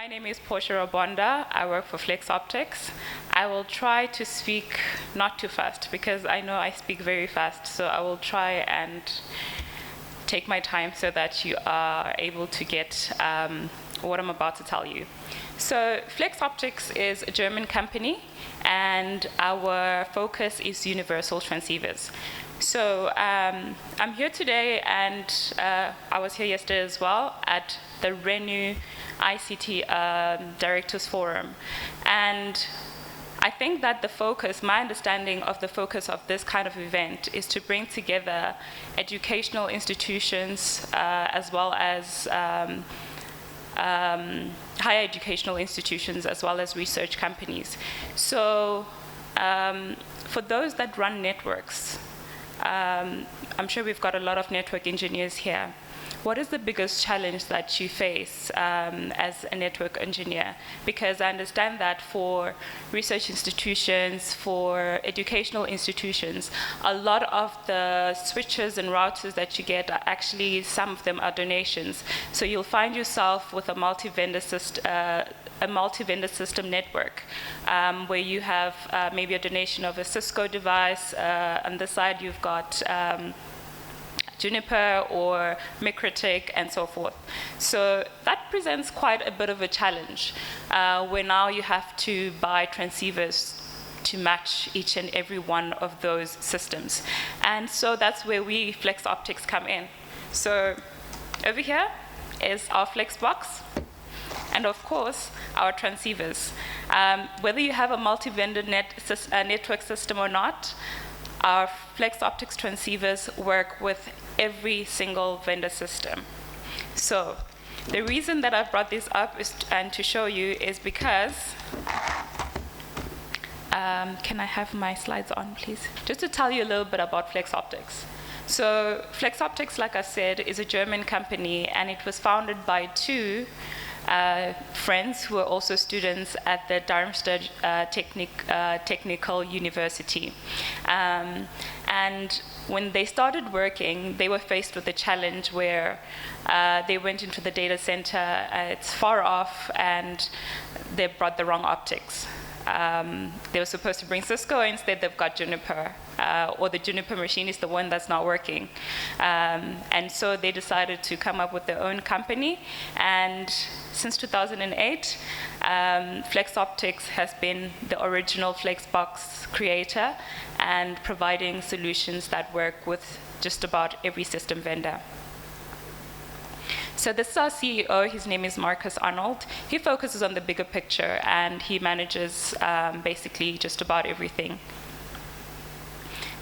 My name is Portia Rabonda. I work for FLEXOPTIX. I will try to speak not too fast because I know I speak very fast, so I will try and take my time so that you are able to get what I'm about to tell you. So FLEXOPTIX is a German company, and our focus is universal transceivers. So I'm here today, and I was here yesterday as well at the RENU ICT Directors Forum. And I think that the focus, my understanding of the focus of this kind of event is to bring together educational institutions as well as higher educational institutions as well as research companies. So for those that run networks, I'm sure we've got a lot of network engineers here. What is the biggest challenge that you face as a network engineer? Because I understand that for research institutions, for educational institutions, a lot of the switches and routers that you get are actually, some of them are donations. So you'll find yourself with a multi-vendor system network where you have maybe a donation of a Cisco device. On the side, you've got Juniper or MikroTik and so forth. So that presents quite a bit of a challenge where now you have to buy transceivers to match each and every one of those systems. And so that's where we FLEXOPTIX come in. So over here is our Flex box, and of course our transceivers. Whether you have a multi-vendor network system or not, our FLEXOPTIX transceivers work with every single vendor system. So the reason that I've brought this up and to show you is because, can I have my slides on, please? Just to tell you a little bit about FLEXOPTIX. So FLEXOPTIX, like I said, is a German company, and it was founded by two friends who are also students at the Darmstadt Technical University. And when they started working, they were faced with a challenge where they went into the data center, it's far off, and they brought the wrong optics. They were supposed to bring Cisco, instead they've got Juniper, or the Juniper machine is the one that's not working. And so they decided to come up with their own company, and since 2008, FLEXOPTIX has been the original Flexbox creator and providing solutions that work with just about every system vendor. So this is our CEO. His name is Marcus Arnold. He focuses on the bigger picture, and he manages basically just about everything.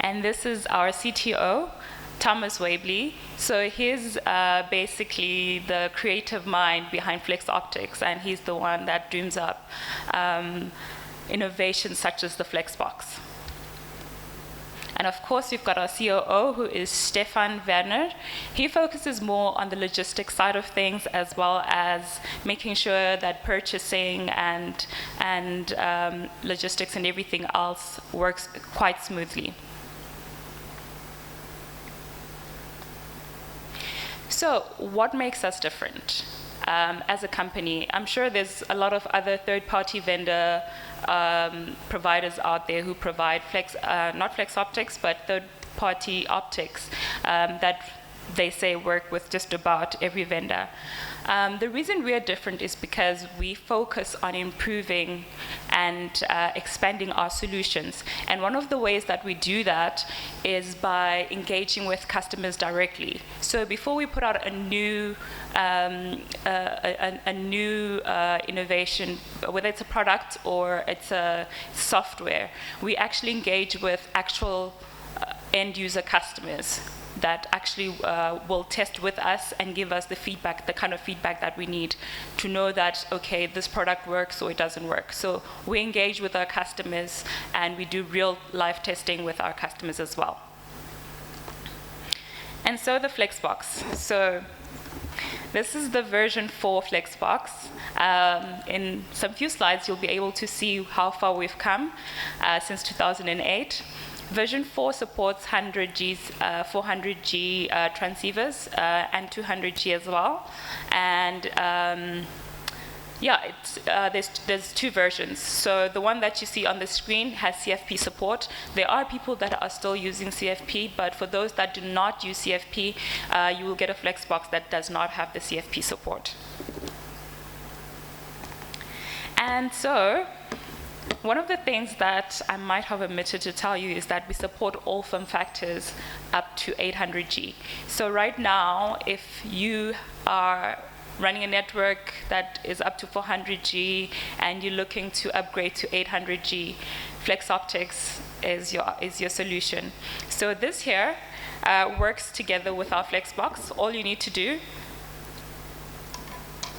And this is our CTO, Thomas Wabley. So he's basically the creative mind behind FLEXOPTIX, and he's the one that dreams up innovations such as the Flexbox. And of course, we've got our COO, who is Stefan Werner. He focuses more on the logistics side of things, as well as making sure that purchasing and logistics and everything else works quite smoothly. So what makes us different as a company? I'm sure there's a lot of other third-party vendor providers out there who provide not FLEXOPTIX, but third-party optics that they say work with just about every vendor. The reason we are different is because we focus on improving and expanding our solutions. And one of the ways that we do that is by engaging with customers directly. So before we put out a new innovation, whether it's a product or it's a software, we actually engage with actual end user customers that actually will test with us and give us the feedback, the kind of feedback that we need to know that, okay, this product works or it doesn't work. So we engage with our customers, and we do real life testing with our customers as well. And so the Flexbox. So this is the version 4 Flexbox. In some few slides, you'll be able to see how far we've come since 2008. Version 4 supports 100G, 400G transceivers and 200G as well. And Yeah, there's two versions. So the one that you see on the screen has CFP support. There are people that are still using CFP, but for those that do not use CFP, you will get a FLEXOPTIX that does not have the CFP support. And so, one of the things that I might have omitted to tell you is that we support all form factors up to 800G. So right now, if you are running a network that is up to 400G and you're looking to upgrade to 800G, FLEXOPTIX is your solution. So this here works together with our FLEXBox. All you need to do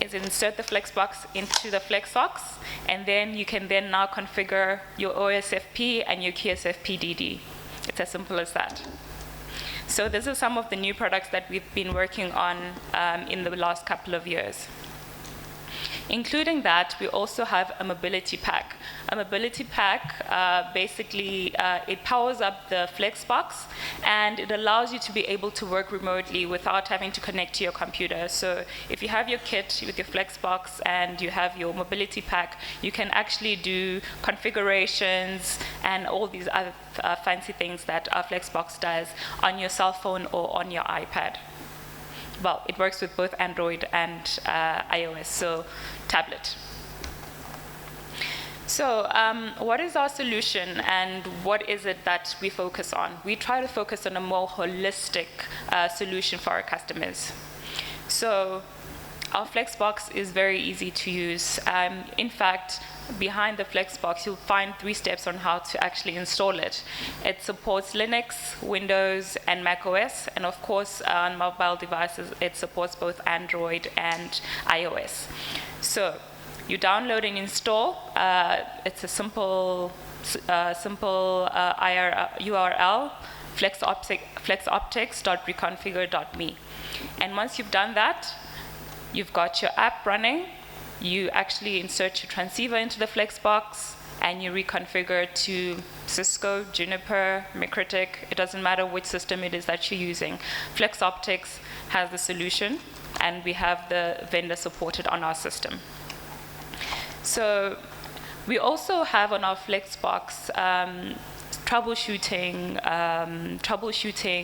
is insert the FLEXBox into the FLEXOX, and then you can then now configure your OSFP and your QSFP DD. It's as simple as that. So these are some of the new products that we've been working on in the last couple of years. Including that, we also have a mobility pack. A mobility pack, basically, it powers up the FLEXBox, and it allows you to be able to work remotely without having to connect to your computer. So if you have your kit with your FLEXBox and you have your mobility pack, you can actually do configurations and all these other fancy things that our FLEXBox does on your cell phone or on your iPad. Well, it works with both Android and iOS, so tablet. So what is our solution and what is it that we focus on? We try to focus on a more holistic solution for our customers. So our FLEXBox is very easy to use. In fact, behind the FLEXBox, you'll find 3 steps on how to actually install it. It supports Linux, Windows, and Mac OS, and of course, on mobile devices, it supports both Android and iOS. So you download and install. It's a simple URL, flexoptix.reconfigure.me. And once you've done that, you've got your app running. You actually insert your transceiver into the FLEXBox, and you reconfigure to Cisco, Juniper, MikroTik. It doesn't matter which system it is that you're using. FLEXOPTIX has the solution, and we have the vendor supported on our system. So we also have on our FLEXBox troubleshooting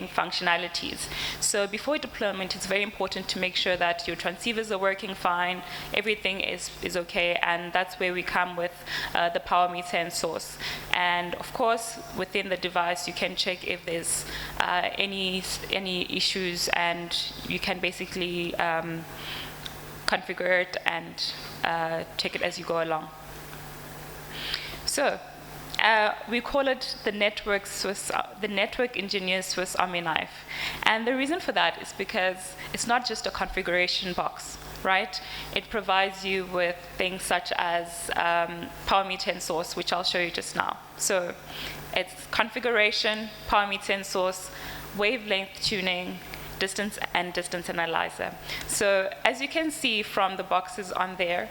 functionalities. So before deployment, it's very important to make sure that your transceivers are working fine, everything is okay, and that's where we come with the power meter and source. And of course, within the device, you can check if there's any issues, and you can basically configure it and check it as you go along. So we call it the network engineer's Swiss Army knife. And the reason for that is because it's not just a configuration box, right? It provides you with things such as power meter and source, which I'll show you just now. So it's configuration, power meter and source, wavelength tuning, distance analyzer. So as you can see from the boxes on there,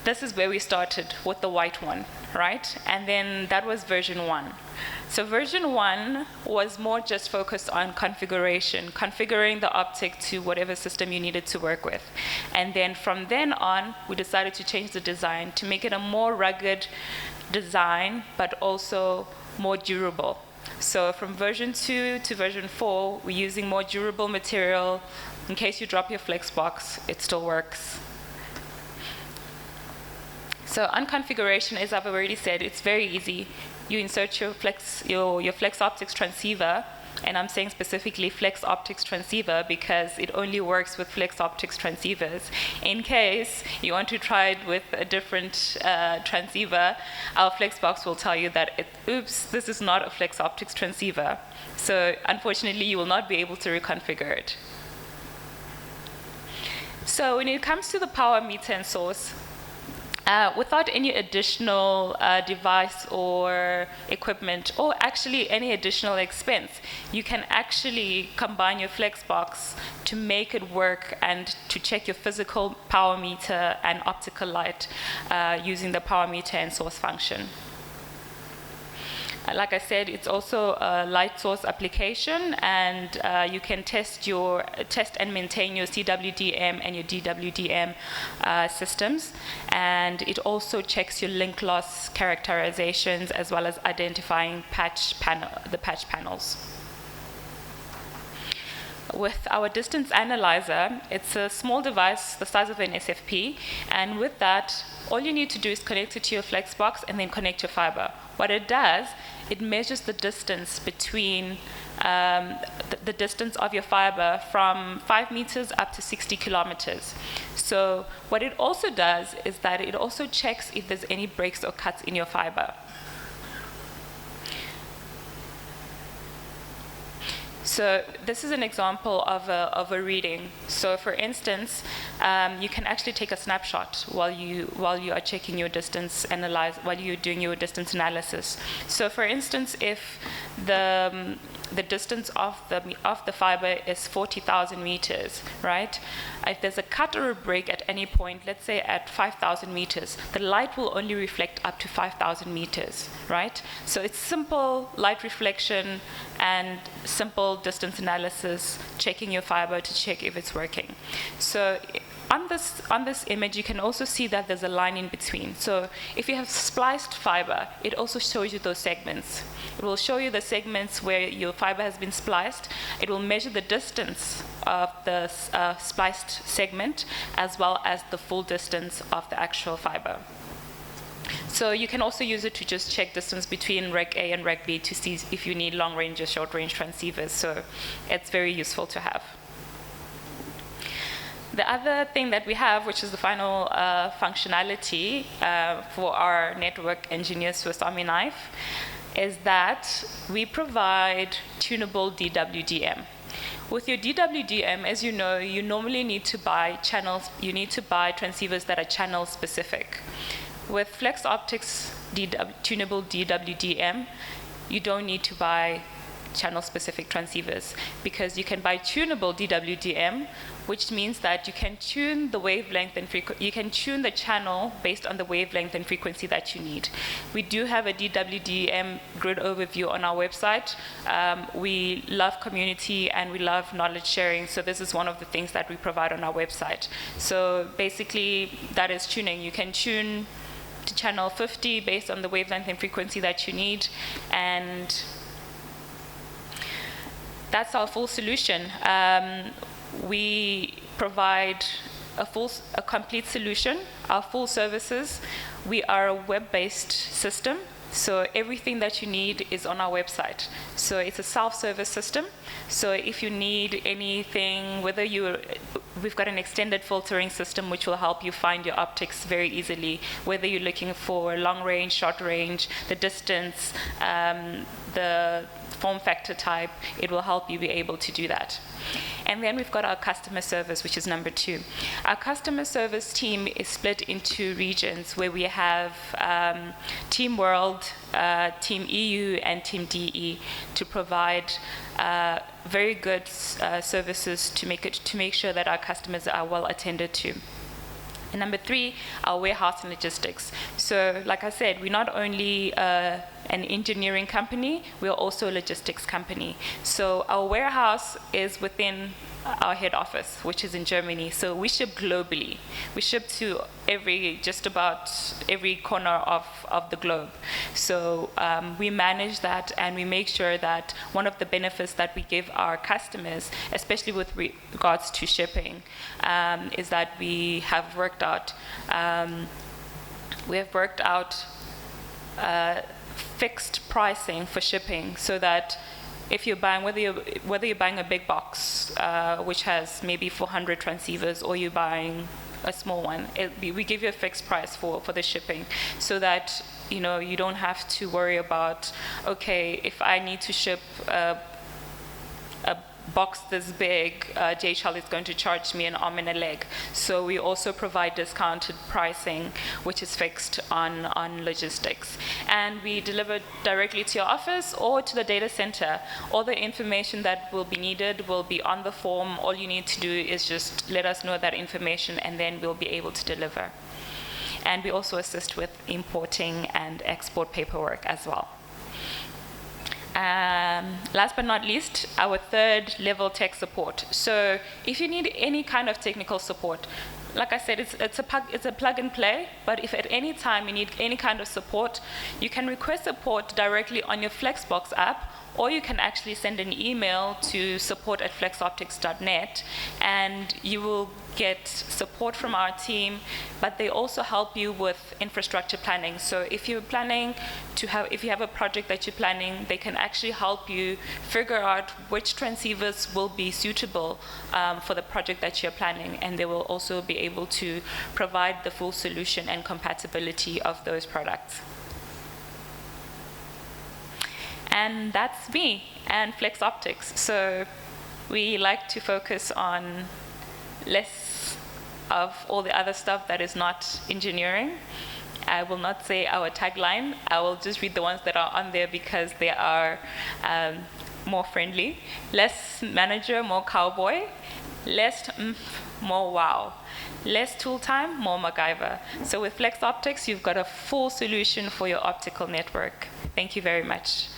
this is where we started with the white one, right? And then that was version 1. So version 1 was more just focused on configuration, configuring the optic to whatever system you needed to work with. And then from then on, we decided to change the design to make it a more rugged design, but also more durable. So from version 2 to version 4, we're using more durable material. In case you drop your FLEXBox, it still works. So on configuration, as I've already said, it's very easy. You insert your FLEXOPTIX transceiver, and I'm saying specifically FLEXOPTIX transceiver because it only works with FLEXOPTIX transceivers. In case you want to try it with a different transceiver, our FLEXBox will tell you that, oops, this is not a FLEXOPTIX transceiver. So unfortunately, you will not be able to reconfigure it. So when it comes to the power meter and source, without any additional device or equipment, or actually any additional expense, you can actually combine your FLEXBox to make it work and to check your physical power meter and optical light using the power meter and source function. Like I said, it's also a light source application, and you can test and maintain your CWDM and your DWDM systems. And it also checks your link loss characterizations as well as identifying the patch panels. With our distance analyzer, it's a small device the size of an SFP, and with that, all you need to do is connect it to your FlexBox and then connect your fiber. What it does, it measures the distance between the distance of your fiber from 5 meters up to 60 kilometers. So what it also does is that it also checks if there's any breaks or cuts in your fiber. So this is an example of a reading. So for instance, you can actually take a snapshot while you are checking your distance while you're doing your distance analysis. So for instance, if the distance of the fiber is 40,000 meters, right? If there's a cut or a break at any point, let's say at 5,000 meters, the light will only reflect up to 5,000 meters, right? So it's simple light reflection and simple distance analysis, checking your fiber to check if it's working. So on this image, you can also see that there's a line in between. So if you have spliced fiber, it also shows you those segments. It will show you the segments where your fiber has been spliced. It will measure the distance of the spliced segment as well as the full distance of the actual fiber. So you can also use it to just check distance between Reg A and Reg B to see if you need long-range or short-range transceivers. So it's very useful to have. The other thing that we have, which is the final functionality for our network engineer Swiss Army knife, is that we provide tunable DWDM. With your DWDM, as you know, you normally need to buy channels, you need to buy transceivers that are channel specific. With FLEXOPTIX tunable DWDM, you don't need to buy channel-specific transceivers because you can buy tunable DWDM, which means that you can tune the wavelength and you can tune the channel based on the wavelength and frequency that you need. We do have a DWDM grid overview on our website. We love community and we love knowledge sharing, so this is one of the things that we provide on our website. So basically, that is tuning. You can tune to channel 50 based on the wavelength and frequency that you need, and that's our full solution. We provide a complete solution, our full services. We are a web-based system, so everything that you need is on our website. So it's a self-service system. So if you need anything, we've got an extended filtering system which will help you find your optics very easily, whether you're looking for long range, short range, the distance, the form factor type, it will help you be able to do that. And then we've got our customer service, which is number 2. Our customer service team is split into regions where we have Team World, Team EU, and Team DE to provide very good services to make sure that our customers are well attended to. And number 3, our warehouse and logistics. So like I said, we're not only an engineering company, we're also a logistics company. So our warehouse is within our head office, which is in Germany. So we ship globally. We ship to just about every corner of the globe. So we manage that and we make sure that one of the benefits that we give our customers, especially with regards to shipping, is that we have worked out fixed pricing for shipping, so that if you're buying, whether you're buying a big box which has maybe 400 transceivers, or you're buying a small one, we give you a fixed price for the shipping, so that you don't have to worry about, okay, if I need to ship a box this big, JHL is going to charge me an arm and a leg. So we also provide discounted pricing, which is fixed on logistics. And we deliver directly to your office or to the data center. All the information that will be needed will be on the form. All you need to do is just let us know that information, and then we'll be able to deliver. And we also assist with importing and export paperwork as well. Last but not least, our third level tech support. So if you need any kind of technical support, like I said, it's a plug and play, but if at any time you need any kind of support, you can request support directly on your Flexbox app, or you can actually send an email to support@flexoptics.net, and you will get support from our team, but they also help you with infrastructure planning. So if you're planning to if you have a project that you're planning, they can actually help you figure out which transceivers will be suitable for the project that you're planning, and they will also be able to provide the full solution and compatibility of those products. And that's me and FLEXOPTIX. So we like to focus on less of all the other stuff that is not engineering. I will not say our tagline. I will just read the ones that are on there because they are more friendly. Less manager, more cowboy. Less more wow. Less tool time, more MacGyver. So with FLEXOPTIX, you've got a full solution for your optical network. Thank you very much.